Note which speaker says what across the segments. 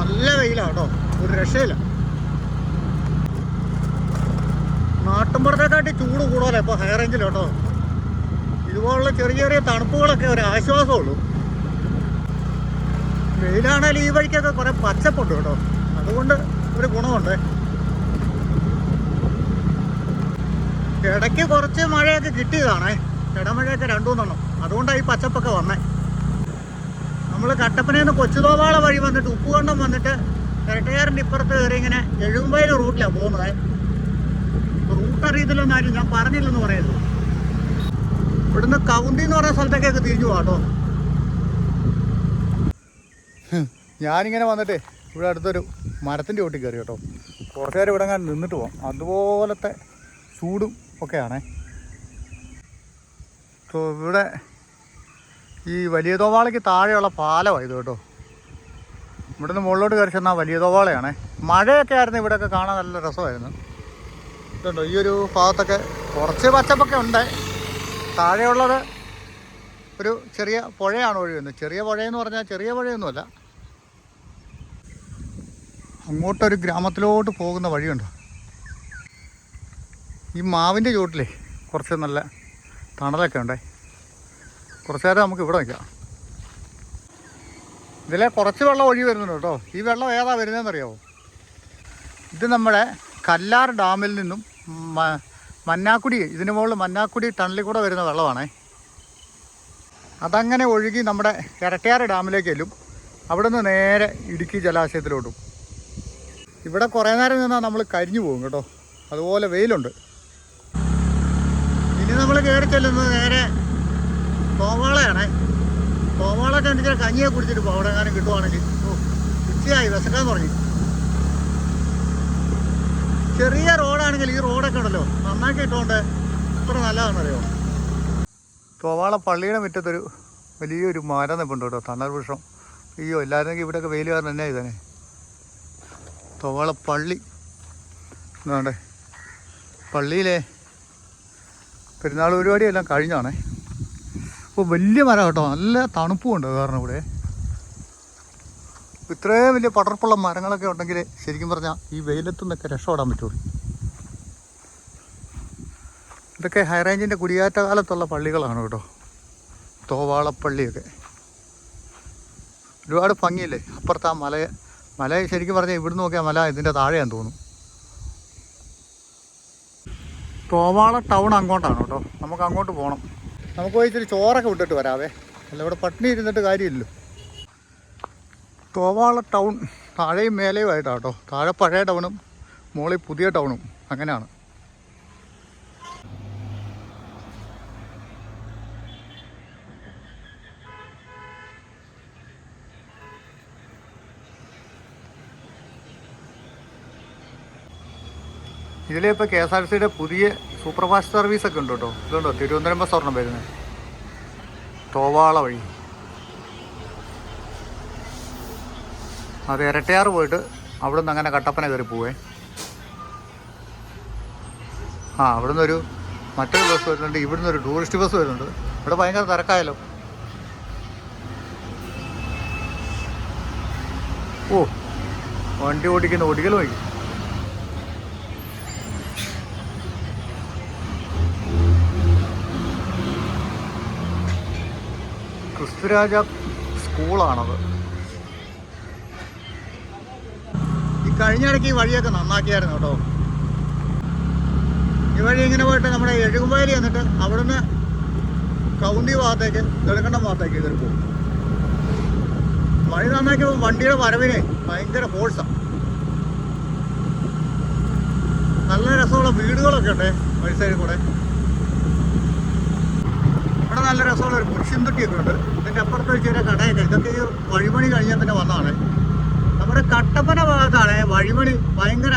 Speaker 1: നല്ല വെയിലാണ് കേട്ടോ, ഒരു രക്ഷയില്ല. നാട്ടുമ്പുറത്തെക്കാട്ടി ചൂട് കൂടുതലാണ് ഇപ്പോൾ ഹൈ റേഞ്ചിൽ കേട്ടോ. ഇതുപോലുള്ള ചെറിയ ചെറിയ തണുപ്പുകളൊക്കെ ഒരു ആശ്വാസമുള്ളൂ. വെയിലാണെങ്കിൽ ഈ വഴിക്കൊക്കെ കുറേ പച്ചപ്പുണ്ട് കേട്ടോ, അതുകൊണ്ട് ഒരു ഗുണമുണ്ട്. ഇടയ്ക്ക് കുറച്ച് മഴയൊക്കെ കിട്ടിയതാണേ, ഇടമഴയൊക്കെ 2-3 അതുകൊണ്ടാണ് ഈ പച്ചപ്പൊക്കെ വന്നേ. നമ്മൾ കട്ടപ്പനയിൽ നിന്ന് കൊച്ചുതോവാള വഴി വന്നിട്ട് ഉപ്പുകണ്ടം വന്നിട്ട് ഇരട്ടയാറിൻ്റെ ഇപ്പുറത്ത് കയറി ഇങ്ങനെ എഴുമ്പയിൽ റൂട്ടിലാണ് പോകുന്നത്. റൂട്ട് അറിയത്തില്ലെന്ന് ആരും ഞാൻ പറഞ്ഞില്ലെന്ന് പറയുന്നു. ഇവിടുന്ന് കൗന്തി എന്ന് പറയുന്ന സ്ഥലത്തേക്കൊക്കെ തിരിഞ്ഞു പോകാട്ടോ. ഞാനിങ്ങനെ വന്നിട്ട് ഇവിടെ അടുത്തൊരു മരത്തിൻ്റെ ചോട്ടിൽ കയറി കേട്ടോ. കുറച്ച് നേരം ഇവിടെ ഞാൻ നിന്നിട്ട് പോകാം, അതുപോലത്തെ ചൂടും ഒക്കെയാണേ. ഇവിടെ ഈ വലിയ തോവാളയ്ക്ക് താഴെയുള്ള പാലമാണ് ഇത് കേട്ടോ. ഇവിടുന്ന് മുകളിലോട്ട് കയറി ചെന്നാൽ വലിയ തോവാളയാണേ. മഴയൊക്കെ ആയിരുന്നു, ഇവിടെയൊക്കെ കാണാൻ നല്ല രസമായിരുന്നു. ഇതുണ്ടോ, ഈ ഒരു ഭാഗത്തൊക്കെ കുറച്ച് പച്ചപ്പൊക്കെ ഉണ്ട്. താഴെയുള്ളത് ഒരു ചെറിയ പുഴയാണ് ഒഴുകുന്നത്. ചെറിയ പുഴയെന്ന് പറഞ്ഞാൽ ചെറിയ പുഴയൊന്നുമല്ല. അങ്ങോട്ടൊരു ഗ്രാമത്തിലോട്ട് പോകുന്ന വഴിയുണ്ടോ. ഈ മാവിൻ്റെ ചുവട്ടിലേ കുറച്ച് നല്ല തണലൊക്കെ ഉണ്ടേ. കുറച്ച് നേരം നമുക്ക് ഇവിടെ നിൽക്കാം. ഇതിലെ കുറച്ച് വെള്ളം ഒഴുകി വരുന്നുണ്ട് കേട്ടോ. ഈ വെള്ളം ഏതാ വരുന്നതെന്നറിയാമോ? ഇത് നമ്മുടെ കല്ലാർ ഡാമിൽ നിന്നും മന്നാക്കുടി, ഇതിന് മുകളിൽ മന്നാക്കുടി ടണലിൽ കൂടെ വരുന്ന വെള്ളമാണേ. അതങ്ങനെ ഒഴുകി നമ്മുടെ ഇരട്ടയാർ ഡാമിലേക്ക് ചെല്ലും. അവിടെ നിന്ന് നേരെ ഇടുക്കി ജലാശയത്തിലോട്ടും. ഇവിടെ കുറേ നേരം നിന്നാൽ നമ്മൾ കരിഞ്ഞു പോകും കേട്ടോ, അതുപോലെ വെയിലുണ്ട്. ഇനി നമ്മൾ കയറി ചെല്ലുന്നത് നേരെ തോവാളയാണേ. തോവാള ചെന്നിട്ട് കഞ്ഞിയെ കുടിച്ചിട്ട് പോകും. അവിടെ എങ്ങാനും കിട്ടുവാണെങ്കിൽ. ഉച്ചയായി, വിശക്കാന്ന് പറഞ്ഞു. ചെറിയ റോഡാണെങ്കിൽ ഈ റോഡൊക്കെ ഉണ്ടല്ലോ നന്നാക്കി ഇട്ടുകൊണ്ട് ഇത്ര നല്ലതാണെന്നറിയോ. തോവാള പള്ളിയുടെ മുറ്റത്തൊരു വലിയൊരു മരം നിൽപ്പുണ്ട് കേട്ടോ, തണൽ വൃക്ഷം. അയ്യോ, എല്ലാവരുടെങ്കിൽ ഇവിടെയൊക്കെ വെയിൽ കാരണം എന്നാ ഇതന്നെ. തോവാള പള്ളി എന്താണ്ടേ, പള്ളിയിലെ പെരുന്നാൾ പരിപാടിയെല്ലാം കഴിഞ്ഞാണേ. അപ്പോൾ വലിയ മരം കേട്ടോ, നല്ല തണുപ്പുമുണ്ട്. കാരണം ഇവിടെ ഇത്രയും വലിയ പടർപ്പുള്ള മരങ്ങളൊക്കെ ഉണ്ടെങ്കിൽ ശരിക്കും പറഞ്ഞാൽ ഈ വെയിലത്തു നിന്നൊക്കെ രക്ഷപ്പെടാൻ പറ്റുള്ളൂ. ഇതൊക്കെ ഹൈറേഞ്ചിൻ്റെ കുടിയേറ്റ കാലത്തുള്ള പള്ളികളാണ് കേട്ടോ, തോവാളപ്പള്ളിയൊക്കെ. ഒരുപാട് ഭംഗിയില്ലേ. അപ്പുറത്ത് ആ മല ശരിക്കും പറഞ്ഞാൽ ഇവിടുന്ന് നോക്കിയാൽ മല ഇതിൻ്റെ താഴെയാന്ന് തോന്നുന്നു. തോവാള ടൗൺ അങ്ങോട്ടാണ് കേട്ടോ, നമുക്ക് അങ്ങോട്ട് പോകണം. നമുക്ക് പോയി ഇച്ചിരി ചോറൊക്കെ വിട്ടിട്ട് വരാവേ, അല്ല ഇവിടെ പട്ടിണി ഇരുന്നിട്ട് കാര്യമില്ലല്ലോ. തോവാള ടൗൺ താഴെയും മേലെയും ആയിട്ടാണ് കേട്ടോ. താഴെ പഴയ ടൗണും മുകളിൽ പുതിയ ടൗണും അങ്ങനെയാണ്. ഇതിലിപ്പോൾ KSRTCയുടെ പുതിയ സൂപ്പർ ഫാസ്റ്റ് സർവീസൊക്കെ ഉണ്ട് കേട്ടോ. ഇതുണ്ടോ, തിരുവനന്തപുരം ബസ് ഒരെണ്ണം വരുന്നത് തോവാള വഴി. അത് ഇരട്ടയാർ പോയിട്ട് അവിടെ നിന്ന് അങ്ങനെ കട്ടപ്പന കയറി പോവേ. അവിടെ നിന്നൊരു മറ്റൊരു ബസ് വരുന്നുണ്ട്, ഇവിടുന്ന് ഒരു ടൂറിസ്റ്റ് ബസ് വരുന്നുണ്ട്. ഇവിടെ ഭയങ്കര തിരക്കായല്ലോ. ഓ, വണ്ടി ഓടിക്കുന്ന ഓടിക്കൽ വഴി. ക്രിസ്തുരാജ സ്കൂളാണത്. ഈ കഴിഞ്ഞിടയ്ക്ക് ഈ വഴിയൊക്കെ നന്നാക്കിയായിരുന്നു കേട്ടോ. ഈ വഴി ഇങ്ങനെ പോയിട്ട് നമ്മുടെ എഴുകുമ്പേരി എന്നിട്ട് അവിടുന്ന് കൗന്തി ഭാഗത്തേക്ക് നെടുങ്കണ്ടം ഭാഗത്തേക്ക് കയറി പോകും. വഴി നന്നാക്കിയപ്പോൾ വണ്ടിയുടെ വരവിന് ഭയങ്കര ഫോഴ്സാണ്. നല്ല രസമുള്ള വീടുകളൊക്കെ ഉണ്ട് വഴി സൈഡിൽ കൂടെ. ഇവിടെ നല്ല രസമുള്ള ഒരു കുരിശുംതൊട്ടിയൊക്കെ ഉണ്ട്. ഇതിൻ്റെ അപ്പുറത്ത് ചെറിയ കടയൊക്കെ. ഇതൊക്കെ ഈ വഴിമണി കഴിഞ്ഞാൽ പിന്നെ വന്നതാണ്. നമ്മുടെ കട്ടപ്പന ഭാഗത്താണ് വഴിമണി ഭയങ്കര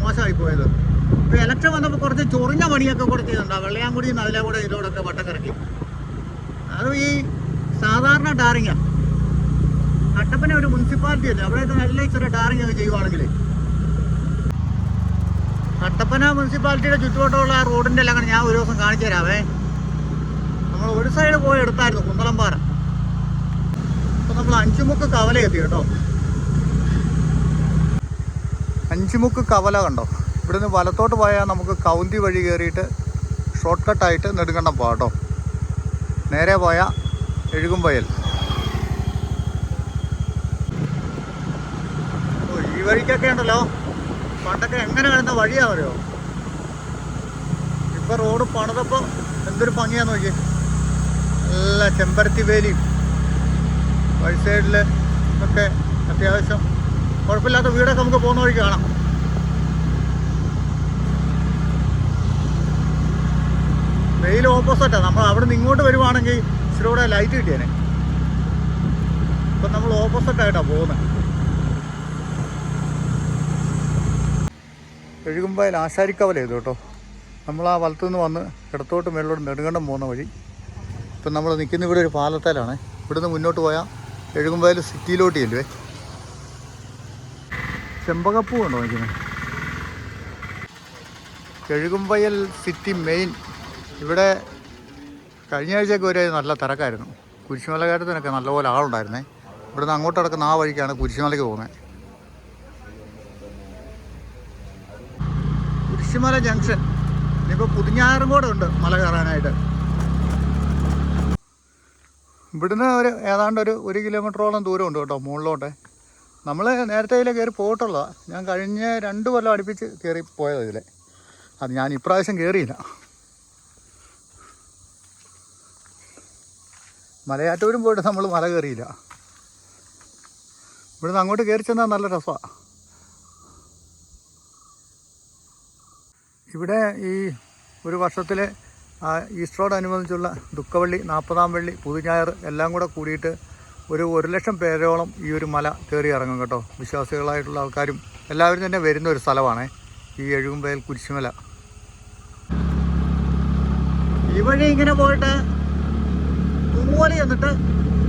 Speaker 1: മോശമായി പോയത്. ഇപ്പോൾ ഇലക്ഷൻ വന്നപ്പോൾ കുറച്ച് ചൊറിഞ്ഞ പണിയൊക്കെ കൂടെ ചെയ്യുന്നുണ്ട്. വെള്ളയാങ്കുടി അതിലെ കൂടെ ഇതിലൂടെയൊക്കെ വട്ടക്കിറക്കി. അത് ഈ സാധാരണ ടാറിങ്ങാണ്. കട്ടപ്പന ഒരു മുനിസിപ്പാലിറ്റി അല്ലേ, അവിടെയൊക്കെ നല്ല ചെറിയ ടാറിങ് ഒക്കെ ചെയ്യുവാണെങ്കിൽ. കട്ടപ്പന മുനിസിപ്പാലിറ്റിയുടെ ചുറ്റുവട്ടമുള്ള ആ റോഡിൻ്റെ എല്ലാം ഞാൻ ഒരു ദിവസം കാണിച്ചു തരാവേ. നമ്മൾ ഒരു സൈഡ് പോയി എടുത്തായിരുന്നു, കുന്തളംപാറ. അപ്പോൾ നമ്മൾ അഞ്ചുമുക്ക് കവല എത്തി കേട്ടോ. അഞ്ചുമുക്ക് കവല കണ്ടോ? ഇവിടുന്ന് വലത്തോട്ട് പോയാൽ നമുക്ക് കൗന്തി വഴി കയറിയിട്ട് ഷോർട്ട് കട്ടായിട്ട് നെടുങ്കണ്ടം പോകാം കേട്ടോ. നേരെ പോയാൽ എഴുകുംവയൽ. ഈ വഴിക്കൊക്കെ ഉണ്ടല്ലോ പണ്ടൊക്കെ എങ്ങനെ കിടന്ന വഴിയാ പറയുമോ. ഇപ്പം റോഡ് പണിതപ്പോൾ എന്തൊരു ഭംഗിയാന്ന് നോക്കി. നല്ല ചെമ്പരത്തി വേലിയും വഴി സൈഡിൽ ഒക്കെ അത്യാവശ്യം കുഴപ്പമില്ലാത്ത വീടൊക്കെ നമുക്ക് പോകുന്ന വഴി കാണാം. വെയിൽ ഓപ്പോസിറ്റാണ്. നമ്മൾ അവിടെ നിന്ന് ഇങ്ങോട്ട് വരുവാണെങ്കിൽ ഇച്ചിരി കൂടെ ലൈറ്റ് കിട്ടിയേനെ. ഇപ്പം നമ്മൾ ഓപ്പോസിറ്റായിട്ടാണ് പോകുന്നത്. എഴുകുംവയൽ ആശാരിക്കവല ചെയ്തു കേട്ടോ. നമ്മൾ ആ വലത്തുനിന്ന് വന്ന് ഇടത്തോട്ട് മേളിലോട്ട് നെടുങ്കണ്ടം പോകുന്ന വഴി. ഇപ്പം നമ്മൾ നിൽക്കുന്ന ഇവിടെ ഒരു പാലത്തേലാണ്. ഇവിടുന്ന് മുന്നോട്ട് പോയാൽ എഴുകുംവയൽ സിറ്റിയിലോട്ട് ചെല്ലുവേ. ചെമ്പകപ്പൂ ഉണ്ടോ നിൽക്കുന്നത്? Ezhukumvayal city main. ഇവിടെ കഴിഞ്ഞ ആഴ്ചയൊക്കെ ഒരു നല്ല തിരക്കായിരുന്നു. കുരിശുമല കയറ്റത്തിനൊക്കെ നല്ലപോലെ ആളുണ്ടായിരുന്നേ. ഇവിടുന്ന് അങ്ങോട്ട് കിടക്കുന്ന ആ വഴിക്കാണ് കുരിശുമലയ്ക്ക് പോകുന്നത്. കുരിശുമല ജംഗ്ഷൻ. ഇനിയിപ്പോൾ പുതിഞ്ഞാറും കൂടെ ഉണ്ട് മല കയറാനായിട്ട്. ഇവിടുന്ന് ഏതാണ്ട് ഒരു കിലോമീറ്ററോളം ദൂരമുണ്ട് കേട്ടോ മുകളിലോട്ട്. നമ്മൾ നേരത്തെ ഇതിൽ കയറി പോയിട്ടുള്ളതാണ്. ഞാൻ കഴിഞ്ഞ 2 കൊല്ലം അടുപ്പിച്ച് കയറി പോയത് ഇതിൽ. അത് ഞാൻ ഇപ്രാവശ്യം കയറിയില്ല. മലയാറ്റൂരും പോയിട്ട് നമ്മൾ മല കയറിയില്ല. ഇവിടുന്ന് അങ്ങോട്ട് കയറി ചെന്നാൽ നല്ല രസമാണ്. ഇവിടെ ഈ ഒരു വർഷത്തിൽ ഈസ്റ്ററോടനുബന്ധിച്ചുള്ള ദുഃഖവെള്ളി, 40-ാം വെള്ളി, പുതുഞായർ എല്ലാം കൂടെ കൂടിയിട്ട് 1,00,000 പേരോളം ഈ ഒരു മല കയറി ഇറങ്ങും കേട്ടോ. വിശ്വാസികളായിട്ടുള്ള ആൾക്കാരും എല്ലാവരും തന്നെ വരുന്ന ഒരു സ്ഥലമാണ് ഈ എഴുകുംവയൽ കുരിശുമല. ഈ വഴി ഇങ്ങനെ പോയിട്ട് തൂവലി എന്നിട്ട്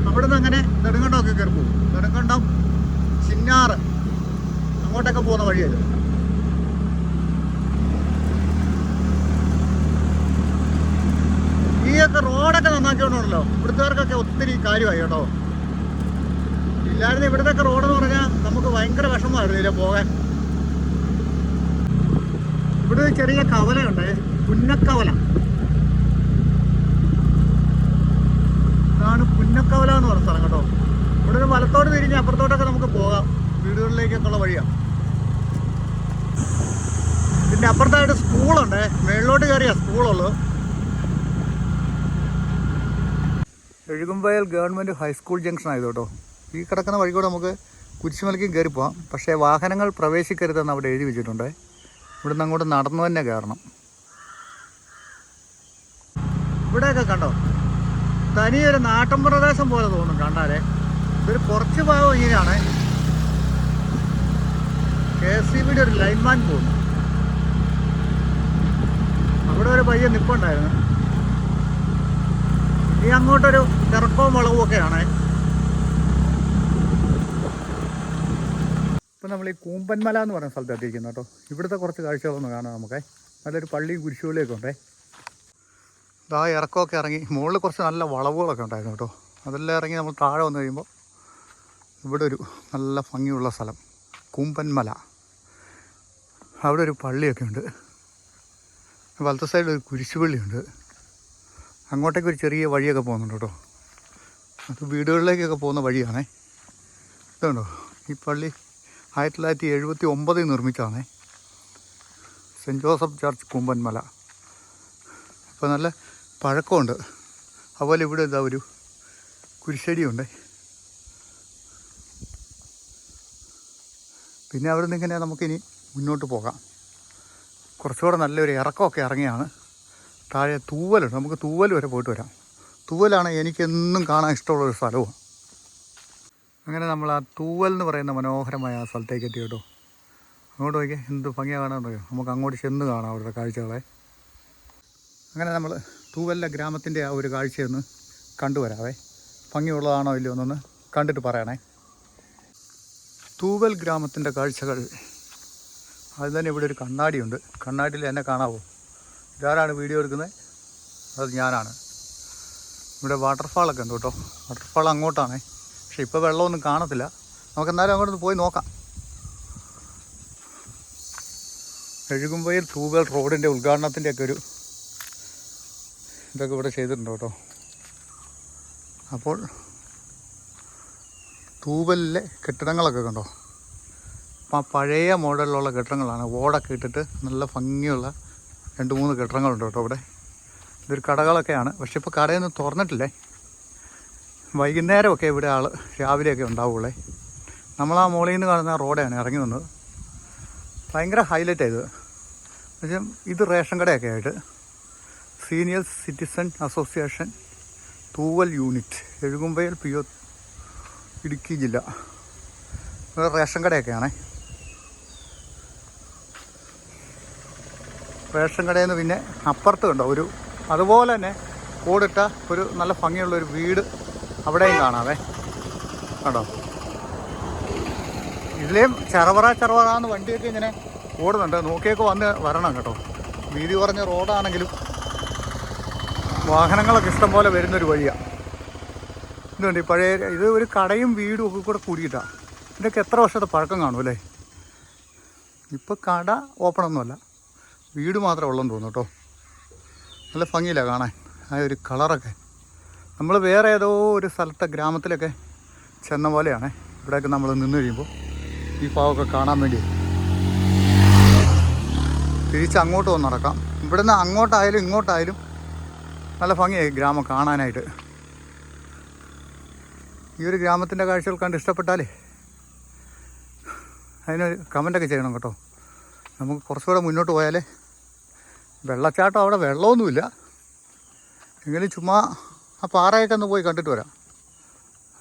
Speaker 1: അവിടുന്ന് അങ്ങനെ നെടുങ്കണ്ടമൊക്കെ കയറി പോകും. നെടുങ്കണ്ടം, ചിന്നാറ് അങ്ങോട്ടൊക്കെ പോകുന്ന വഴിയല്ലേ. ഈയൊക്കെ റോഡൊക്കെ നന്നാക്കിയോണ്ടല്ലോ ഇവിടുത്തുകാർക്കൊക്കെ ഒത്തിരി കാര്യമായി കേട്ടോ. ഇല്ലായിരുന്നു ഇവിടുത്തെ റോഡെന്ന് പറഞ്ഞാൽ നമുക്ക് ഭയങ്കര വിഷമമായിരുന്നു ഇതിലെ പോകാൻ. ഇവിടെ ചെറിയ കവലയുണ്ട്, പുന്നക്കവല. ഇതാണ് പുന്നക്കവല എന്ന് പറഞ്ഞ സ്ഥലം കേട്ടോ. ഇവിടെ ഒരു വലത്തോട്ട് തിരിഞ്ഞ് അപ്പുറത്തോട്ടൊക്കെ നമുക്ക് പോകാം. വീടുകളിലേക്കൊക്കെ ഉള്ള വഴിയാണ്. ഇതിൻ്റെ അപ്പുറത്തായിട്ട് സ്കൂളുണ്ട്. മേളിലോട്ട് കയറിയാ സ്കൂളുള്ളൂ. എഴുകുംവയൽ ഗവൺമെൻറ് ഹൈസ്കൂൾ ജംഗ്ഷൻ ആയത് കേട്ടോ. ഈ കിടക്കുന്ന വഴി കൂടെ നമുക്ക് കുരിശുമലയ്ക്കും കയറി പോകാം. പക്ഷേ വാഹനങ്ങൾ പ്രവേശിക്കരുതെന്ന് അവിടെ എഴുതി വെച്ചിട്ടുണ്ട്. ഇവിടുന്ന് അങ്ങോട്ട് നടന്നു തന്നെ കയറണം. ഇവിടെയൊക്കെ കണ്ടോ തനിയൊരു നാട്ടിൻ പ്രദേശം പോലെ തോന്നും കണ്ടാലേ. ഇതൊരു കുറച്ച് ഭാഗം ഇങ്ങനെയാണ്. KSEBയുടെ ഒരു ലൈൻമാൻ പോകുന്നു. അവിടെ ഒരു പയ്യൻ നിൽപ്പുണ്ടായിരുന്നു. ഈ അങ്ങോട്ടൊരു ഇറക്കവും വളവും ഒക്കെയാണ്. ഇപ്പം നമ്മൾ ഈ കൂമ്പൻമല എന്ന് പറയുന്ന സ്ഥലത്ത് എത്തിയിരിക്കുന്നു കേട്ടോ. ഇവിടുത്തെ കുറച്ച് കാഴ്ചകളൊന്ന് കാണാം നമുക്ക്. നല്ലൊരു പള്ളിയും കുരിശുപള്ളിയൊക്കെ ഉണ്ടേ. ഇതാ ഇറക്കമൊക്കെ ഇറങ്ങി മുകളിൽ കുറച്ച് നല്ല വളവുകളൊക്കെ ഉണ്ടായിരുന്നു കേട്ടോ. അതെല്ലാം ഇറങ്ങി നമ്മൾ താഴെ വന്നു കഴിയുമ്പോൾ ഇവിടെ ഒരു നല്ല ഭംഗിയുള്ള സ്ഥലം കൂമ്പൻമല. അവിടെ ഒരു പള്ളിയൊക്കെ ഉണ്ട്. വലത്തെ സൈഡിൽ ഒരു കുരിശുപള്ളിയുണ്ട്. അങ്ങോട്ടേക്ക് ഒരു ചെറിയ വഴിയൊക്കെ പോകുന്നുണ്ട് കേട്ടോ. അത് വീടുകളിലേക്കൊക്കെ പോകുന്ന വഴിയാണേ. ഇതുണ്ടോ ഈ പള്ളി 1979 നിർമ്മിച്ചതാണേ. Saint Joseph church Koombanmala. അപ്പോൾ നല്ല പഴക്കമുണ്ട്. അതുപോലെ ഇവിടെ ഇതാ ഒരു കുരിശടിയുണ്ട്. പിന്നെ അവിടെ നിന്ന് ഇങ്ങനെ നമുക്കിനി മുന്നോട്ട് പോകാം. കുറച്ചുകൂടെ നല്ലൊരു ഇറക്കമൊക്കെ ഇറങ്ങിയാണ്. താഴെ തൂവലുണ്ട്. നമുക്ക് തൂവൽ വരെ പോയിട്ട് വരാം. തൂവലാണ് എനിക്കെന്നും കാണാൻ ഇഷ്ടമുള്ളൊരു സ്ഥലവും. അങ്ങനെ നമ്മൾ ആ തൂവൽ എന്ന് പറയുന്ന മനോഹരമായ ആ സ്ഥലത്തേക്ക് എത്തി കേട്ടോ. അങ്ങോട്ട് നോക്കിയാൽ എന്ത് ഭംഗിയാണ് കാണാൻ അറിയാം. നമുക്ക് അങ്ങോട്ട് ചെന്ന് കാണാം അവിടുത്തെ കാഴ്ചകളെ. അങ്ങനെ നമ്മൾ തൂവലിലെ ഗ്രാമത്തിൻ്റെ ആ ഒരു കാഴ്ചയൊന്ന് കണ്ടുവരാവേ. ഭംഗിയുള്ളതാണോ ഇല്ലയോ എന്നൊന്ന് കണ്ടിട്ട് പറയണേ. തൂവൽ ഗ്രാമത്തിൻ്റെ കാഴ്ചകൾ. അത് തന്നെ ഇവിടെ ഒരു കണ്ണാടിയുണ്ട്. കണ്ണാടിയിൽ എന്നെ കാണാവോ? ഇതാരാണ് വീഡിയോ എടുക്കുന്നത്? അത് ഞാനാണ്. ഇവിടെ വാട്ടർഫാളൊക്കെ ഉണ്ട് കേട്ടോ. വാട്ടർഫാൾ അങ്ങോട്ടാണ്. പക്ഷെ ഇപ്പോൾ വെള്ളമൊന്നും കാണത്തില്ല. നമുക്ക് എന്നാലും അങ്ങോട്ടൊന്ന് പോയി നോക്കാം. എഴുകുമ്പയിൽ തൂവൽ റോഡിൻ്റെ ഉദ്ഘാടനത്തിൻ്റെയൊക്കെ ഒരു ഇതൊക്കെ ഇവിടെ ചെയ്തിട്ടുണ്ട് കേട്ടോ. അപ്പോൾ തൂവലിലെ കെട്ടിടങ്ങളൊക്കെ കണ്ടോ. അപ്പം പഴയ മോഡലിലുള്ള കെട്ടിടങ്ങളാണ്. ഓടൊക്കെ ഇട്ടിട്ട് നല്ല ഭംഗിയുള്ള 2-3 കെട്ടിടങ്ങളുണ്ട് കേട്ടോ ഇവിടെ. ഇതൊരു കടകളൊക്കെയാണ്. പക്ഷെ ഇപ്പോൾ കടയൊന്നും തുറന്നിട്ടില്ലേ. വൈകുന്നേരമൊക്കെ ഇവിടെ രാവിലെയൊക്കെ ഉണ്ടാവുള്ളേ. നമ്മളാ മോളിൽ നിന്ന് കാണുന്ന റോഡാണ് ഇറങ്ങി വന്നത്. ഭയങ്കര ഹൈലൈറ്റ് ആയത്. പക്ഷേ ഇത് റേഷൻ കടയൊക്കെ ആയിട്ട് സീനിയർ സിറ്റിസൺ അസോസിയേഷൻ തൂവൽ യൂണിറ്റ് എഴുകുമ്പയിൽ PO ഇടുക്കി ജില്ല. റേഷൻ കടയൊക്കെയാണേ. റേഷൻ കടയിൽ നിന്ന് പിന്നെ അപ്പുറത്ത് കണ്ടോ അതുപോലെ തന്നെ ഓടിട്ട ഒരു നല്ല ഭംഗിയുള്ളൊരു വീട് അവിടെയും കാണാവേ. കണ്ടോ, ഇതിലേയും ചെറവറാന്ന് വണ്ടിയൊക്കെ ഇങ്ങനെ ഓടുന്നുണ്ട്. നോക്കിയൊക്കെ വരണം കേട്ടോ. വീതി കുറഞ്ഞ റോഡാണെങ്കിലും വാഹനങ്ങളൊക്കെ ഇഷ്ടം പോലെ വരുന്നൊരു വഴിയാണ്. ഇതുണ്ട് പഴയ ഇത് ഒരു കടയും വീടും ഒക്കെ കൂടെ കൂടിയിട്ടാണ്. ഇതൊക്കെ എത്ര വർഷത്തെ പഴക്കം കാണും അല്ലേ. ഇപ്പോൾ കട ഓപ്പണൊന്നുമല്ല, വീട് മാത്രമേ ഉള്ളെന്ന് തോന്നുന്നു കേട്ടോ. നല്ല ഭംഗിയില്ല കാണാൻ ആ ഒരു കളറൊക്കെ. നമ്മൾ വേറെ ഏതോ ഒരു സ്ഥലത്തെ ഗ്രാമത്തിലൊക്കെ ചെന്ന പോലെയാണ്. ഇവിടെയൊക്കെ നമ്മൾ നിന്ന് കഴിയുമ്പോൾ ഈ ഭാവമൊക്കെ കാണാൻ വേണ്ടി തിരിച്ച് അങ്ങോട്ട് വന്ന് നടക്കാം. ഇവിടുന്ന് അങ്ങോട്ടായാലും ഇങ്ങോട്ടായാലും നല്ല ഭംഗിയായി ഗ്രാമം കാണാനായിട്ട്. ഈ ഒരു ഗ്രാമത്തിൻ്റെ കാഴ്ചകൾ കണ്ട് ഇഷ്ടപ്പെട്ടാലേ അതിനൊരു കമൻ്റൊക്കെ ചെയ്യണം കേട്ടോ. നമുക്ക് കുറച്ചുകൂടെ മുന്നോട്ട് പോയാലേ വെള്ളച്ചാട്ടം അവിടെ വെള്ളമൊന്നുമില്ല എങ്കിലും ചുമ്മാ ആ പാറയൊക്കെ ഒന്ന് പോയി കണ്ടിട്ട് വരാം,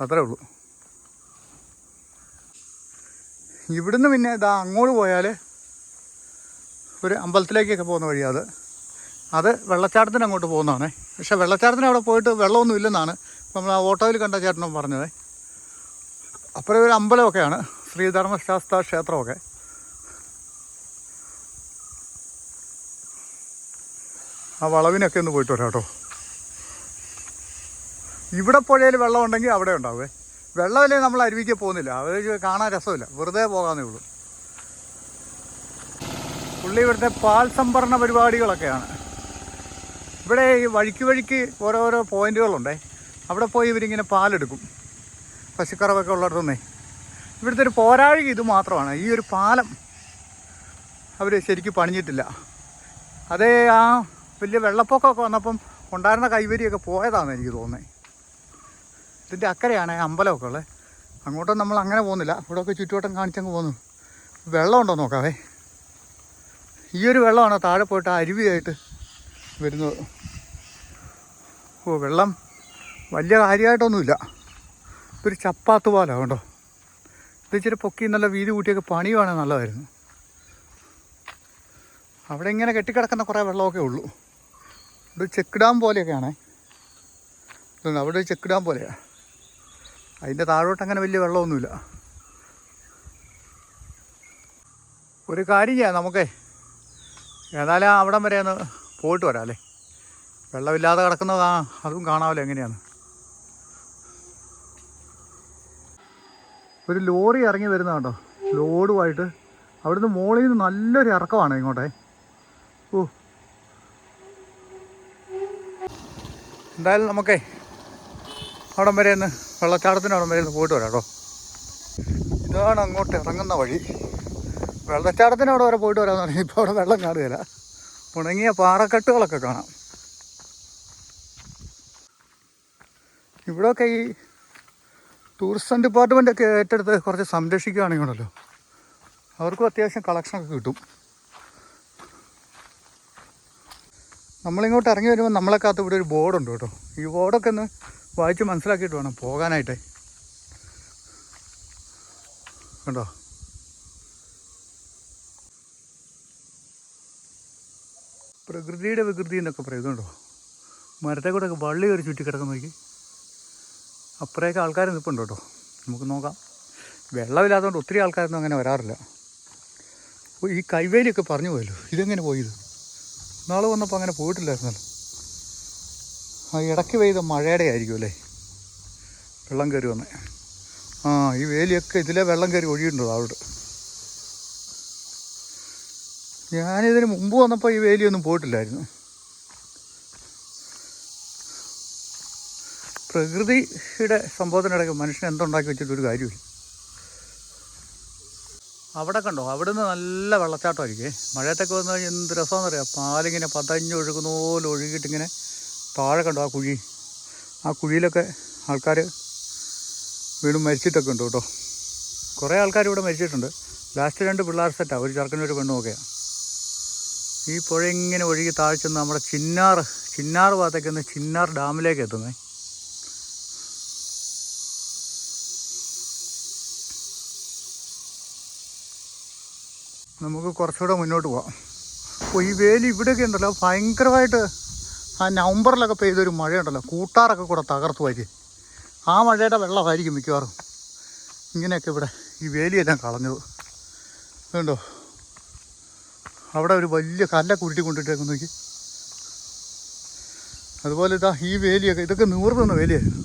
Speaker 1: അത്രേ ഉള്ളൂ. ഇവിടുന്ന് പിന്നെ ഇതാ അങ്ങോട്ട് പോയാൽ ഒരു അമ്പലത്തിലേക്കൊക്കെ പോകുന്ന വഴിയാണ്. അത് വെള്ളച്ചാട്ടത്തിന് അങ്ങോട്ട് പോകുന്നതാണ്. പക്ഷേ വെള്ളച്ചാട്ടത്തിന് അവിടെ പോയിട്ട് വെള്ളമൊന്നും ഇല്ലെന്നാണ് നമ്മൾ ആ ഓട്ടോയിൽ കണ്ട ചേട്ടനും പറഞ്ഞത്. അപ്പുറം ഒരു അമ്പലമൊക്കെയാണ്, ശ്രീധർമ്മശാസ്ത്ര ക്ഷേത്രമൊക്കെ. ആ വളവിനൊക്കെ ഒന്ന് പോയിട്ട് വരാം കേട്ടോ. ഇവിടെ പുഴയിൽ വെള്ളം ഉണ്ടെങ്കിൽ അവിടെ ഉണ്ടാവേ. വെള്ളമില്ലേ നമ്മൾ അരുവിക്ക് പോകുന്നില്ല, അത് കാണാൻ രസമില്ല, വെറുതെ പോകാമെന്നേ ഉള്ളൂ. പുള്ളി ഇവിടുത്തെ പാൽ സംഭരണ പരിപാടികളൊക്കെയാണ്. ഇവിടെ ഈ വഴിക്ക് ഓരോരോ പോയിന്റുകളുണ്ടേ. അവിടെ പോയി ഇവരിങ്ങനെ പാലെടുക്കും. പശുക്കറവൊക്കെ ഉള്ളിടത്തുനിന്നേ. ഇവിടുത്തെ ഒരു പോരാഴിക ഇത് മാത്രമാണ്. ഈ ഒരു പാലം അവർ ശരിക്കും പണിഞ്ഞിട്ടില്ല. അതേ ആ വലിയ വെള്ളപ്പൊക്കമൊക്കെ വന്നപ്പം ഉണ്ടായിരുന്ന കൈവരിയൊക്കെ പോയതാണെന്ന് എനിക്ക് തോന്നുന്നത്. ഇതിൻ്റെ അക്കരെയാണ് അമ്പലമൊക്കെ ഉള്ളത്. അങ്ങോട്ടും നമ്മൾ അങ്ങനെ പോകുന്നില്ല, ഇവിടെയൊക്കെ ചുറ്റുവട്ടം കാണിച്ചങ്ങ് പോകുന്നു. വെള്ളമുണ്ടോ നോക്കാവേ. ഈ ഒരു വെള്ളമാണ് താഴെ പോയിട്ട് അരുവിയായിട്ട് വരുന്നത്. വെള്ളം വലിയ കാര്യമായിട്ടൊന്നുമില്ല. ഇതൊരു ചപ്പാത്ത് പോലാണ് കേട്ടോ. ഇത് ഇച്ചിരി പൊക്കി നല്ല വീതി കൂട്ടിയൊക്കെ പണിയുവാണെങ്കിൽ നല്ലതായിരുന്നു. അവിടെ ഇങ്ങനെ കെട്ടിക്കിടക്കുന്ന കുറേ വെള്ളമൊക്കെ ഉള്ളൂ. ഇവിടെ ചെക്ക് ഡാം പോലെയൊക്കെയാണേ. അവിടെ ഒരു ചെക്ക് ഡാം പോലെയാണ്. അതിൻ്റെ താഴോട്ട് അങ്ങനെ വലിയ വെള്ളമൊന്നുമില്ല. ഒരു കാര്യം ചെയ്യാം, നമുക്കേ ഏതായാലും അവിടം വരെ ഒന്ന് പോയിട്ട് വരാം അല്ലേ. വെള്ളമില്ലാതെ കിടക്കുന്നത് അതും കാണാമല്ലോ എങ്ങനെയാണ്. ഒരു ലോറി ഇറങ്ങി വരുന്നത് കണ്ടോ, ലോഡുമായിട്ട്. അവിടുന്ന് മോളിൽ നിന്ന് നല്ലൊരു ഇറക്കമാണ് ഇങ്ങോട്ടേ. എന്തായാലും നമുക്കേ അവിടം വരെ ഒന്ന് വെള്ളച്ചാട്ടത്തിന് അവിടം വരെ ഒന്ന് പോയിട്ട് വരാം കേട്ടോ. ഇതാണ് അങ്ങോട്ട് ഇറങ്ങുന്ന വഴി. വെള്ളച്ചാട്ടത്തിന് അവിടെ വരെ പോയിട്ട് വരാമെന്ന് പറഞ്ഞാൽ ഇപ്പോൾ അവിടെ വെള്ളം കാണുകയില്ല. ഉണങ്ങിയ പാറക്കെട്ടുകളൊക്കെ കാണാം. ഇവിടെയൊക്കെ ഈ ടൂറിസം ഡിപ്പാർട്ട്മെൻറ്റൊക്കെ ഏറ്റെടുത്ത് കുറച്ച് സംരക്ഷിക്കുകയാണെങ്കിലോ അവർക്കും അത്യാവശ്യം കളക്ഷനൊക്കെ കിട്ടും. നമ്മളിങ്ങോട്ട് ഇറങ്ങി വരുമ്പോൾ നമ്മളെക്കാത്ത ഇവിടെ ഒരു ബോർഡുണ്ട് കേട്ടോ. ഈ ബോർഡൊക്കെ ഒന്ന് വായിച്ച് മനസ്സിലാക്കിയിട്ട് വേണം പോകാനായിട്ടേ. കണ്ടോ, പ്രകൃതിയുടെ വികൃതി എന്നൊക്കെ പറയും. ഇതുണ്ടോ, മരത്തെ കൂടെ ഒക്കെ വള്ളി കയറി ചുറ്റി കിടക്കുന്ന നോക്കി. അപ്പുറേക്ക് ആൾക്കാർ നിൽപ്പുണ്ട് കേട്ടോ, നമുക്ക് നോക്കാം. വെള്ളമില്ലാത്തതുകൊണ്ട് ഒത്തിരി ആൾക്കാരൊന്നും അങ്ങനെ വരാറില്ല. ഈ കൈവേലിയൊക്കെ പറഞ്ഞു പോയല്ലോ, ഇതെങ്ങനെ പോയത്? നാളെ വന്നപ്പോൾ അങ്ങനെ പോയിട്ടില്ലായിരുന്നല്ലോ. ആ ഇടയ്ക്ക് പെയ്ത മഴയുടെ ആയിരിക്കും അല്ലേ വെള്ളം കയറി വന്നേ. ഈ വേലിയൊക്കെ ഇതിലെ വെള്ളം കയറി ഒഴിയുണ്ടോ അവിടെ. ഞാനിതിന് മുമ്പ് വന്നപ്പോൾ ഈ വേലിയൊന്നും പോയിട്ടില്ലായിരുന്നു. പ്രകൃതിയുടെ സംഭവത്തിനിടയ്ക്ക് മനുഷ്യൻ എന്തുണ്ടാക്കി വെച്ചിട്ടൊരു കാര്യമില്ല. അവിടെ കണ്ടോ, അവിടെ നിന്ന് നല്ല വെള്ളച്ചാട്ടമായിരിക്കേ. മഴയത്തൊക്കെ വന്നു കഴിഞ്ഞാൽ എന്ത് രസമാണെന്നറിയാം. പാലിങ്ങനെ പതഞ്ഞൊഴുകുന്ന പോലെ ഒഴുകിയിട്ടിങ്ങനെ താഴെ കണ്ടോ ആ കുഴി. ആ കുഴിയിലൊക്കെ ആൾക്കാർ വീണ്ടും മരിച്ചിട്ടൊക്കെ ഉണ്ട് കേട്ടോ. കുറേ ആൾക്കാർ ഇവിടെ മരിച്ചിട്ടുണ്ട്. ലാസ്റ്റ് 2 പിള്ളേർ സെറ്റാണ്, ഒരു ചെറുക്കനും ഒരു പെണ്ണും ഒക്കെയാണ്. ഈ പുഴ ഇങ്ങനെ ഒഴുകി താഴ്ചെന്ന് നമ്മുടെ ചിന്നാർ ഭാഗത്തേക്ക് ഒന്ന് ചിന്നാർ ഡാമിലേക്ക് എത്തുന്നത്. നമുക്ക് കുറച്ചുകൂടെ മുന്നോട്ട് പോവാം. അപ്പോൾ ഈ വേലി ഇവിടെയൊക്കെ ഉണ്ടല്ലോ ഭയങ്കരമായിട്ട് ആ നവംബറിലൊക്കെ പെയ്തൊരു മഴയുണ്ടല്ലോ, കൂട്ടാറൊക്കെ കൂടെ തകർത്തു വാരി. ആ മഴയുടെ വെള്ളമായിരിക്കും മിക്കവാറും ഇങ്ങനെയൊക്കെ ഇവിടെ ഈ വേലിയെല്ലാം കളഞ്ഞത്. കണ്ടോ, അവിടെ ഒരു വലിയ കല്ലൊക്കെ ഉരുട്ടി കൊണ്ടിട്ടേക്ക് നോക്കി. അതുപോലെ ഇതാ ഈ വേലിയൊക്കെ, ഇതൊക്കെ നൂർന്ന വേലിയായിരുന്നു.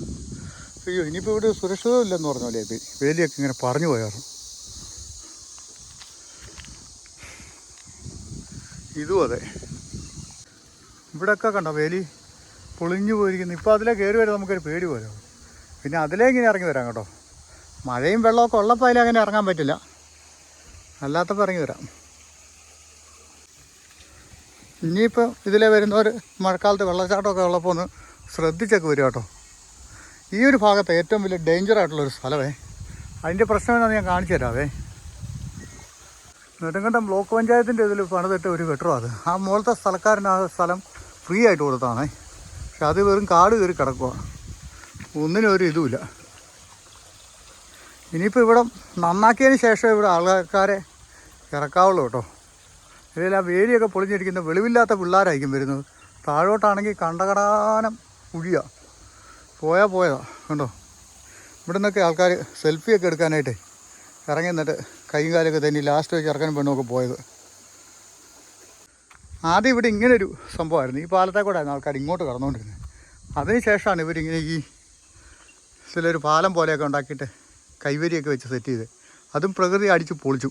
Speaker 1: അയ്യോ, ഇനിയിപ്പോൾ ഇവിടെ സുരക്ഷിതമില്ലെന്ന് പറഞ്ഞ പോലെ വേലിയൊക്കെ ഇങ്ങനെ പറഞ്ഞു പോയായിരുന്നു. ഇതും അതെ, ഇവിടെയൊക്കെ കണ്ടോ വേലി പൊളിഞ്ഞു പോയിരിക്കുന്നു. ഇപ്പോൾ അതിലേ കയറി വരാൻ നമുക്കൊരു പേടി പോലെ. പിന്നെ അതിലേ ഇങ്ങനെ ഇറങ്ങി വരാം കേട്ടോ. മഴയും വെള്ളമൊക്കെ ഉള്ളപ്പോൾ അതിലങ്ങനെ ഇറങ്ങാൻ പറ്റില്ല, അല്ലാത്തപ്പോൾ ഇറങ്ങി വരാം. ഇനിയിപ്പോൾ ഇതിലേ വരുന്നവർ മഴക്കാലത്ത് വെള്ളച്ചാട്ടമൊക്കെ ഉള്ളപ്പോൾ ഒന്ന് ശ്രദ്ധിച്ചൊക്കെ വരും കേട്ടോ. ഈ ഒരു ഭാഗത്ത് ഏറ്റവും വലിയ ഡേഞ്ചറായിട്ടുള്ളൊരു സ്ഥലമേ. അതിൻ്റെ പ്രശ്നം എന്താണെന്ന് ഞാൻ കാണിച്ചു തരാവേ. നെടുങ്കണ്ടം ബ്ലോക്ക് പഞ്ചായത്തിൻ്റെ ഇതിൽ പണിതിട്ട് ഒരു കെട്ടിടം അത്. ആ മുകളിലത്തെ സ്ഥലക്കാരന് ആ സ്ഥലം ഫ്രീ ആയിട്ട് കൊടുത്തതാണേ. പക്ഷെ അത് വെറും കാട് കയറി കിടക്കുക, ഒന്നിനും ഒരു ഇതുമില്ല. ഇനിയിപ്പോൾ ഇവിടെ നന്നാക്കിയതിന് ശേഷം ഇവിടെ ആൾക്കാരെ ഇറക്കാവുള്ളൂ കേട്ടോ. ഇതിൽ ആ വേലിയൊക്കെ പൊളിഞ്ഞിരിക്കുന്ന വെളിവില്ലാത്ത പിള്ളേരായിരിക്കും വരുന്നത്. താഴോട്ടാണെങ്കിൽ കണ്ടകടാനം കുഴിയാണ്. പോയതാ കണ്ടോ. ഇവിടെ നിന്നൊക്കെ ആൾക്കാർ സെൽഫിയൊക്കെ എടുക്കാനായിട്ട് ഇറങ്ങി നിന്നിട്ട് കൈയും കാലൊക്കെ തന്നെ ലാസ്റ്റ് ചെറുക്കനും പെണ്ണുമൊക്കെ പോയത്. ആദ്യം ഇവിടെ ഇങ്ങനൊരു സംഭവമായിരുന്നു. ഈ പാലത്തെ കൂടെ ആയിരുന്നു ആൾക്കാർ ഇങ്ങോട്ട് കടന്നുകൊണ്ടിരുന്നത്. അതിന് ശേഷമാണ് ഇവരിങ്ങനെ ഈ ഇതിലൊരു പാലം പോലെയൊക്കെ ഉണ്ടാക്കിയിട്ട് കൈവരിയൊക്കെ വെച്ച് സെറ്റ് ചെയ്ത്, അതും പ്രകൃതി അടിച്ച് പൊളിച്ചു.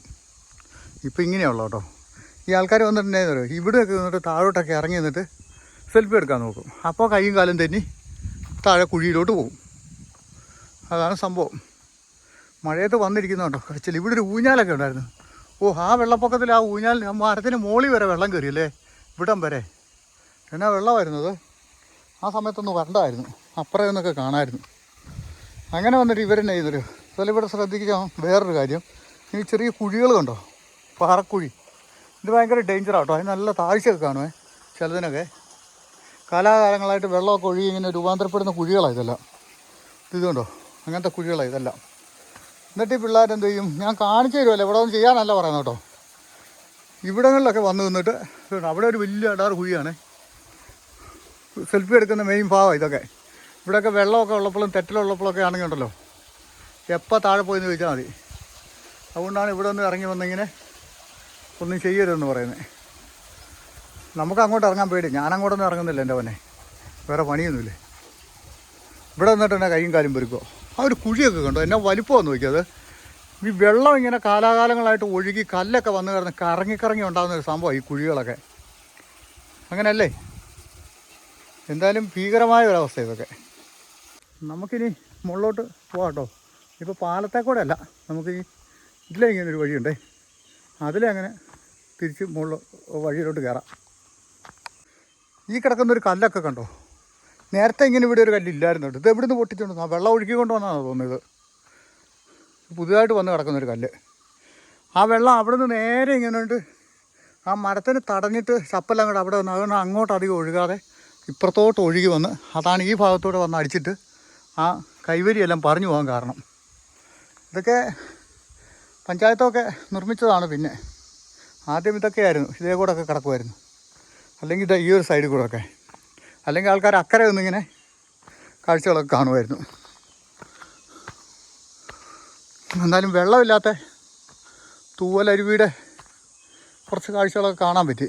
Speaker 1: ഇപ്പോൾ ഇങ്ങനെയുള്ളൂ കേട്ടോ. ഈ ആൾക്കാർ വന്നിട്ടുണ്ടായിരുന്നു ഇവിടെയൊക്കെ നിന്നിട്ട് താഴോട്ടൊക്കെ ഇറങ്ങി നിന്നിട്ട് സെൽഫി എടുക്കാൻ നോക്കും. അപ്പോൾ കൈയും കാലും തന്നെ താഴെ കുഴിയിലോട്ട് പോകും. അതാണ് സംഭവം. മഴയത്ത് വന്നിരിക്കുന്നുണ്ടോ കടച്ചിൽ. ഇവിടെ ഒരു ഊഞ്ഞാലൊക്കെ ഉണ്ടായിരുന്നു. ആ വെള്ളപ്പൊക്കത്തിൽ ആ ഊഞ്ഞാലിന് ആ മരത്തിന് മോളി വരെ വെള്ളം കയറിയല്ലേ, ഇവിടം വരെ. എന്നാ വെള്ളമായിരുന്നത്. ആ സമയത്തൊന്ന് വരണ്ടായിരുന്നു, അപ്പുറം എന്നൊക്കെ കാണാമായിരുന്നു. അങ്ങനെ വന്നിട്ട് ഇവരെന്നെ ചെയ്തൊരു അതുപോലെ ഇവിടെ ശ്രദ്ധിക്കാൻ വേറൊരു കാര്യം, ഈ ചെറിയ കുഴികൾ കണ്ടോ, പാറക്കുഴി. ഇത് ഭയങ്കര ഡേഞ്ചറാണ് കേട്ടോ. അതിന് നല്ല താഴ്ചയൊക്കെ കാണുമേ ചിലതിനൊക്കെ. കാലാകാലങ്ങളായിട്ട് വെള്ളമൊക്കെ ഒഴുകി ഇങ്ങനെ രൂപാന്തരപ്പെടുന്ന കുഴികളാണ് ഇതെല്ലാം. ഇത് കണ്ടോ, അങ്ങനത്തെ കുഴികളാണ് ഇതെല്ലാം. എന്നിട്ട് ഈ പിള്ളേരെന്ത് ചെയ്യും, ഞാൻ കാണിച്ചു തരുമല്ലോ, ഇവിടെ ഒന്നും ചെയ്യാനല്ല പറയുന്നത് കേട്ടോ. ഇവിടങ്ങളിലൊക്കെ വന്ന് നിന്നിട്ട് അവിടെ ഒരു വലിയ അടാറ് കുഴിയാണ്. സെൽഫി എടുക്കുന്ന മെയിൻ ഭാവമാണ് ഇതൊക്കെ. ഇവിടെയൊക്കെ വെള്ളമൊക്കെ ഉള്ളപ്പോഴും തെറ്റിലുള്ളപ്പോഴൊക്കെ ആണെങ്കിൽ ഉണ്ടല്ലോ, എപ്പോൾ താഴെ പോയെന്ന് ചോദിച്ചാൽ മതി. അതുകൊണ്ടാണ് ഇവിടെ ഒന്ന് ഇറങ്ങി വന്നിങ്ങനെ ഒന്നും ചെയ്യരുതെന്ന് പറയുന്നത്. നമുക്ക് അങ്ങോട്ട് ഇറങ്ങാൻ പേടി. ഞാനങ്ങോട്ടൊന്നും ഇറങ്ങുന്നില്ല എൻ്റെ മോനെ, വേറെ പണിയൊന്നുമില്ലേ. ഇവിടെ നിന്നിട്ട് തന്നെ കൈയും കാലും പെരുക്കോ. ആ ഒരു കുഴിയൊക്കെ കണ്ടോ, എന്നെ വലിപ്പമെന്ന് നോക്കിയത്. ഈ വെള്ളം ഇങ്ങനെ കാലാകാലങ്ങളായിട്ട് ഒഴുകി കല്ലൊക്കെ വന്ന് കിടന്ന് കറങ്ങി ഉണ്ടാകുന്നൊരു സംഭവമാണ് ഈ കുഴികളൊക്കെ. അങ്ങനെയല്ലേ? എന്തായാലും ഭീകരമായ ഒരവസ്ഥ ഇതൊക്കെ. നമുക്കിനി മുകളിലോട്ട് പോകാം കേട്ടോ. ഇപ്പോൾ പാലത്തെ കൂടെ അല്ല, നമുക്ക് ഈ ഇതിലെ ഇങ്ങനെ ഒരു വഴിയുണ്ടേ, അതിലെ അങ്ങനെ തിരിച്ച് മുകളിൽ വഴിയിലോട്ട് കയറാം. ഈ കിടക്കുന്നൊരു കല്ലൊക്കെ കണ്ടോ, നേരത്തെ ഇങ്ങനെ ഇവിടെ ഒരു കല്ലില്ലായിരുന്നു കേട്ടോ. ഇത് എവിടെ നിന്ന് പൊട്ടിച്ചുകൊണ്ട് ആ വെള്ളം ഒഴുക്കി കൊണ്ട് വന്നാണ് തോന്നുന്നത്. പുതുതായിട്ട് വന്ന് കിടക്കുന്നൊരു കല്ല്. ആ വെള്ളം അവിടെ നിന്ന് നേരെ ഇങ്ങനെ ഉണ്ട് ആ മരത്തിന് തടഞ്ഞിട്ട് ചപ്പെല്ലാം കൂടെ അവിടെ വന്ന്, അതുകൊണ്ട് അങ്ങോട്ട് അധികം ഒഴുകാതെ ഇപ്പുറത്തോട്ട് ഒഴുകി വന്ന് അതാണ് ഈ ഭാഗത്തോടെ വന്ന് അടിച്ചിട്ട് ആ കൈവരിയെല്ലാം പറഞ്ഞു പോകാൻ കാരണം. ഇതൊക്കെ പഞ്ചായത്തൊക്കെ നിർമ്മിച്ചതാണ്. പിന്നെ ആദ്യം ഇതൊക്കെയായിരുന്നു, ഇതേ കൂടെ ഒക്കെ കിടക്കുമായിരുന്നു. അല്ലെങ്കിൽ ഇത് ഈ ഒരു സൈഡിൽ കൂടെ ഒക്കെ, അല്ലെങ്കിൽ ആൾക്കാർ അക്കരെ ഒന്നിങ്ങനെ കാഴ്ചകളൊക്കെ കാണുമായിരുന്നു. എന്നാലും വെള്ളമില്ലാത്ത തൂവലരുവിയുടെ കുറച്ച് കാഴ്ചകളൊക്കെ കാണാൻ പറ്റി.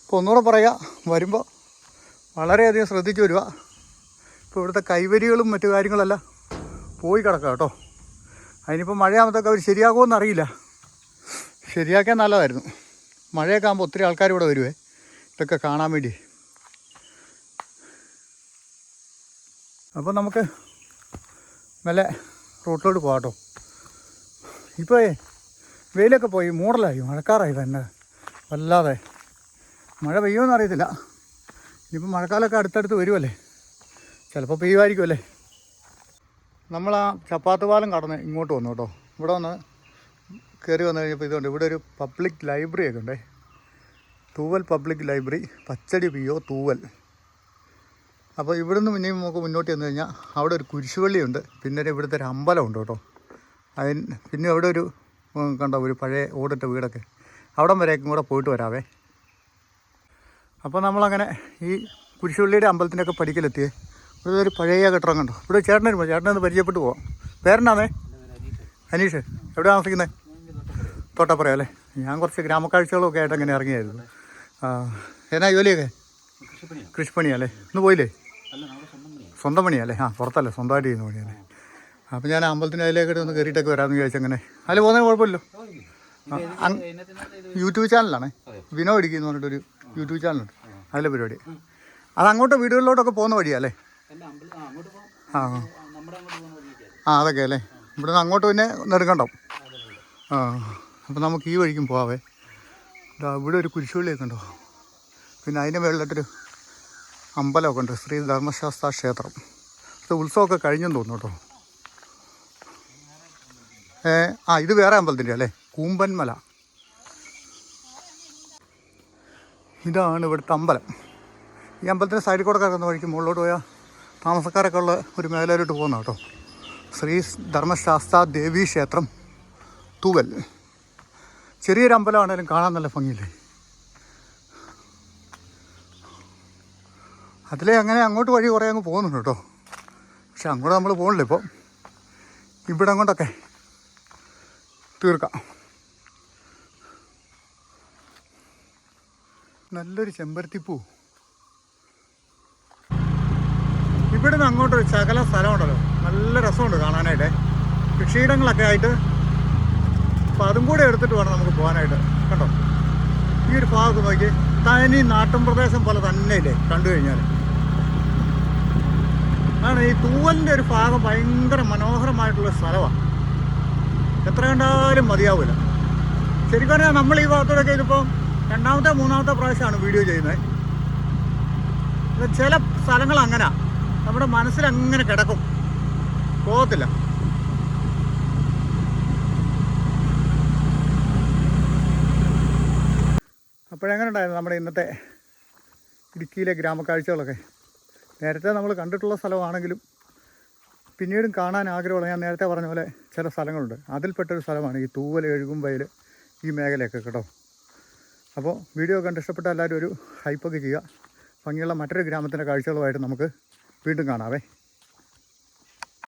Speaker 1: അപ്പോൾ ഒന്നുകൂടെ പറയാം, വരുമ്പോൾ വളരെയധികം ശ്രദ്ധിച്ച് വരിക. ഇപ്പോൾ ഇവിടുത്തെ കൈവരികളും മറ്റു കാര്യങ്ങളെല്ലാം പോയി കിടക്കാം കേട്ടോ. അതിനിപ്പോൾ മഴയാകുമ്പോഴത്തേക്ക് അവർ ശരിയാകുമെന്ന് അറിയില്ല. ശരിയാക്കാൻ നല്ലതായിരുന്നു. മഴയൊക്കെ ആകുമ്പോൾ ഒത്തിരി ആൾക്കാർ ഇവിടെ വരുവേ ഇതൊക്കെ കാണാൻ വേണ്ടി. അപ്പോൾ നമുക്ക് നല്ല റോട്ടിലോട്ട് പോകാം കേട്ടോ. ഇപ്പോൾ വെയിലൊക്കെ പോയി മൂടലായി, മഴക്കാറായി തന്നെ വല്ലാതെ. മഴ പെയ്യുമെന്ന് അറിയത്തില്ല. ഇനിയിപ്പോൾ മഴക്കാലമൊക്കെ അടുത്തടുത്ത് വരുമല്ലേ, ചിലപ്പോൾ പെയ്യുമായിരിക്കുമല്ലേ. നമ്മൾ ആ ചപ്പാത്ത് പാലം കടന്ന് ഇങ്ങോട്ട് വന്നു കേട്ടോ. ഇവിടെ വന്ന് കയറി വന്നു കഴിഞ്ഞപ്പോൾ ഇതുണ്ട്, ഇവിടെ ഒരു പബ്ലിക് ലൈബ്രറി ഒക്കെ ഉണ്ടേ. തൂവൽ പബ്ലിക് ലൈബ്രറി, പച്ചടി PO തൂവൽ. അപ്പോൾ ഇവിടുന്ന് പിന്നെയും നമുക്ക് മുന്നോട്ട് ചെന്ന് കഴിഞ്ഞാൽ അവിടെ ഒരു കുരിശുപള്ളിയുണ്ട്, പിന്നെ ഇവിടുത്തെ ഒരു അമ്പലമുണ്ട് കേട്ടോ. പിന്നെ അവിടെ ഒരു കണ്ടോ ഒരു പഴയ ഓടിട്ട വീടൊക്കെ, അവിടം വരേക്കും കൂടെ പോയിട്ട് വരാവേ. അപ്പോൾ നമ്മളങ്ങനെ ഈ കുരിശുപള്ളിയുടെ അമ്പലത്തിൻ്റെയൊക്കെ പടിക്കലെത്തിയേ. ഇവിടെ ഒരു പഴയ കെട്ടിടം കണ്ടോ. ഇവിടെ ചേട്ടനൊന്ന് പരിചയപ്പെട്ട് പോവാം. പേരെന്നാന്നേ? അനീഷ്. എവിടെ താമസിക്കുന്നത്? തോട്ടപ്പുറം അല്ലേ. ഞാൻ കുറച്ച് ഗ്രാമക്കാഴ്ചകളൊക്കെ ആയിട്ട് അങ്ങനെ ഇറങ്ങിയായിരുന്നു. എന്നാ ജോലിയൊക്കെ? കൃഷിപ്പണിയല്ലേ. ഇന്ന് പോയില്ലേ? സ്വന്തം പണിയല്ലേ? പുറത്തല്ലേ, സ്വന്തമായിട്ട് ചെയ്യുന്ന പണിയല്ലേ. അപ്പോൾ ഞാൻ അമ്പലത്തിൻ്റെ അതിലേക്കിട്ട് ഒന്ന് കയറിയിട്ടൊക്കെ വരാമെന്ന് വിചാരിച്ചു. അങ്ങനെ അതിൽ പോകുന്നതിന് കുഴപ്പമില്ലല്ലോ. യൂട്യൂബ് ചാനലാണേ, വിനോ ഇടുക്കി എന്ന് പറഞ്ഞിട്ടൊരു യൂട്യൂബ് ചാനലുണ്ട്, അതിലെ പരിപാടി. അത് അങ്ങോട്ട് വീടുകളിലോട്ടൊക്കെ പോകുന്ന വഴിയല്ലേ? അതൊക്കെ അല്ലേ. ഇവിടുന്ന് അങ്ങോട്ട് പിന്നെ നെടുങ്കണ്ടം. അപ്പോൾ നമുക്ക് ഈ വഴിക്കും പോവാവേ. ഇവിടെ ഒരു കുരിശുപള്ളിയൊക്കെ ഉണ്ടോ. പിന്നെ അതിൻ്റെ മുകളിലായിട്ടൊരു അമ്പലമൊക്കെ ഉണ്ട്, ശ്രീ ധർമ്മശാസ്ത്ര ക്ഷേത്രം. ഇത് ഉത്സവമൊക്കെ കഴിഞ്ഞെന്ന് തോന്നുന്നു കേട്ടോ. ഇത് വേറെ അമ്പലത്തിൻ്റെ അല്ലേ, കൂമ്പൻമല. ഇതാണ് ഇവിടുത്തെ അമ്പലം. ഈ അമ്പലത്തിൻ്റെ സൈഡിൽ കൂടെ കിടക്കുന്ന വഴിക്ക് മുകളിലോട്ട് പോയാൽ താമസക്കാരൊക്കെ ഉള്ള ഒരു മേഖലയിലോട്ട് പോകുന്ന കേട്ടോ. ശ്രീ ധർമ്മശാസ്ത്ര ദേവീ ക്ഷേത്രം തൂവൽ. ചെറിയൊരു അമ്പലമാണേലും കാണാൻ നല്ല ഭംഗിയില്ലേ. അതിലേ അങ്ങനെ അങ്ങോട്ട് വഴി കുറേ അങ്ങ് പോകുന്നുണ്ട് കേട്ടോ. പക്ഷെ അങ്ങോട്ട് നമ്മൾ പോകണില്ല. ഇപ്പോൾ ഇവിടെ കൊണ്ടൊക്കെ തീർക്കാം. നല്ലൊരു ചെമ്പരത്തിപ്പൂ. ഇവിടെ നിന്ന് അങ്ങോട്ടൊരു ശകല സ്ഥലമുണ്ടല്ലോ, നല്ല രസമുണ്ട് കാണാനായിട്ട്. കൃഷിയിടങ്ങളൊക്കെ ആയിട്ട്. അപ്പോൾ അതും കൂടെ എടുത്തിട്ട് വേണം നമുക്ക് പോകാനായിട്ട്. കണ്ടോ, ഈ ഒരു ഭാഗത്ത് നോക്കി തനി നാട്ടും പ്രദേശം പോലെ തന്നെ ഇല്ലേ കണ്ടു കഴിഞ്ഞാൽ. ആണ് ഈ തൂവലിൻ്റെ ഒരു ഭാഗം ഭയങ്കര മനോഹരമായിട്ടുള്ള സ്ഥലമാണ്. എത്ര കണ്ടാലും മതിയാവില്ല. ശരിക്കും പറഞ്ഞാൽ നമ്മൾ ഈ ഭാഗത്തോടൊക്കെ ഇതിപ്പോൾ രണ്ടാമത്തെ മൂന്നാമത്തെ പ്രാവശ്യമാണ് വീഡിയോ ചെയ്യുന്നത്. ചില സ്ഥലങ്ങൾ അങ്ങനെ നമ്മുടെ മനസ്സിലങ്ങനെ കിടക്കും, പോകത്തില്ല. അപ്പോഴെങ്ങനെ ഉണ്ടായിരുന്നു നമ്മുടെ ഇന്നത്തെ ഇടുക്കിയിലെ ഗ്രാമക്കാഴ്ചകളൊക്കെ? നേരത്തെ നമ്മൾ കണ്ടിട്ടുള്ള സ്ഥലമാണെങ്കിലും പിന്നീടും കാണാൻ ആഗ്രഹമുള്ള, ഞാൻ നേരത്തെ പറഞ്ഞ പോലെ ചില സ്ഥലങ്ങളുണ്ട്. അതിൽപ്പെട്ടൊരു സ്ഥലമാണ് ഈ തൂവൽ, എഴുകുംവയൽ, ഈ മേഖലയൊക്കെ കേട്ടോ. അപ്പോൾ വീഡിയോ കണ്ട് ഇഷ്ടപ്പെട്ട എല്ലാവരും ഒരു ഹൈപ്പൊക്കെ ചെയ്യുക. ഭംഗിയുള്ള മറ്റൊരു ഗ്രാമത്തിൻ്റെ കാഴ്ചകളുമായിട്ട് നമുക്ക് വീണ്ടും കാണാവേ.